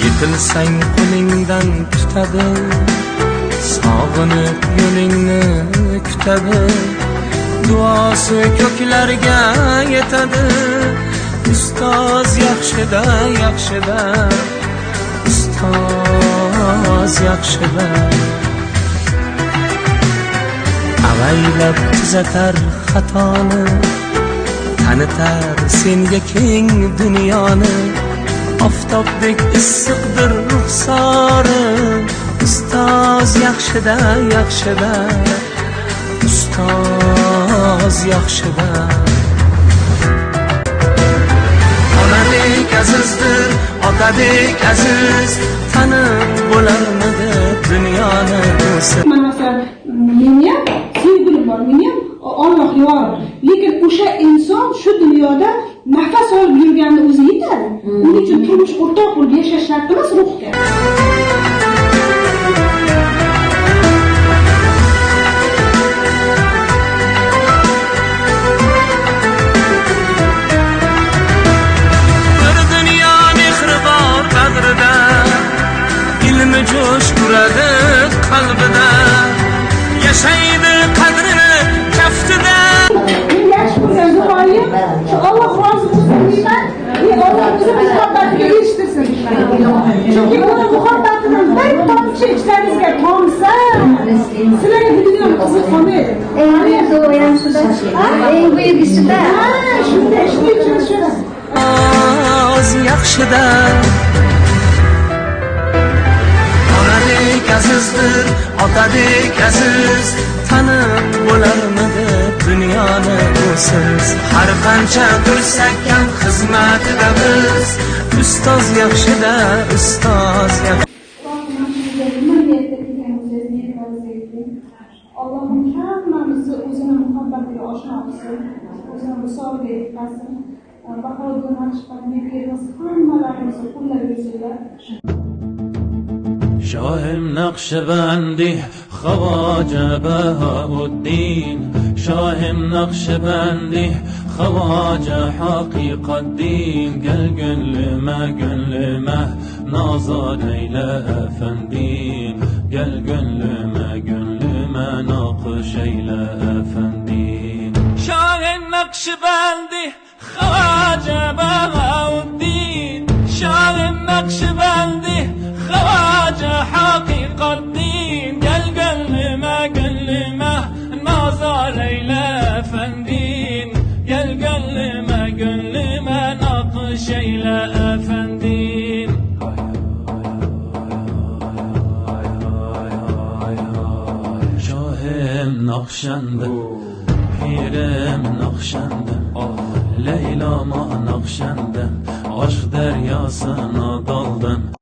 Yiqilsang qo'lingdan tutadi, sog'inib yo'lingni kutadi, duosi ko'klarga yetadi. Ustoz yaxshida, yaxshida, ustoz yaxshida. Avaylab tuzatar xatoni, tanitar senga keng dunyoni. Oftobdek issiqdir ruxsori, ustoz yaxshida, yaxshida, ustoz yaxshida. Onadek azizdir, otadek aziz, tanib bo'larmidi dunyoni o'zi. Mana masalan, meniyam sevgilim bor, meniyam Alloh yor. Lekin o'sha inson shu dunyoda nafas olib yurganda o'zi yetadi. Uning uchun turmush o'rtoq bo'lib yashash shart emas ruhga. Bir dunyo mehri bor bag'rida, ilmi jo'sh uradi qalbida, yashaydi qadrini kaftida. Yaxshi bo'lgan duoyim shu Alloh rozi bo'lsin deyman. Alloh o'zi muhabbatga erishtirsin. Chunki buni muhabbatidan bir tomchi ichlaringizga tomsa, sizlarga bu dunyo qiziq qolmaydi. Eng buyuk ishida. Shunday uchun shuna. Oz yaxshida. Onadek azizdir, otadek aziz, tanib bo'larmidi dunyoni o'siz. Har qancha tursak ham xizmatida biz, ustoz yaxshida, ustoz yaxshida. Allohim hammamizni o'zini muhabbatiga oshno qilsin, o'zini visoliga yetkazsin. Bahodir Naqshbandiyga bermas hammalarimizni qo'llab yursinlar. شاهم نقشبندی خواجه بهاءالدین، شاهم نقشبندی خواجه حقیق الدین. گل گلمه نازا لیلا افندین، گل گلمه ناقش لیلا افندین. شاهم نقشبندی خواجه بهاءالدین، شاهم نقشبندی خواجه حقیق الدین. گل گلمه نازا لیلا افندین، گل گلمه ناقش لیلا افندین. شاهم نقشنده، پیرم نقشنده، لیلا ما نقشنده. Aşk deryasına daldım.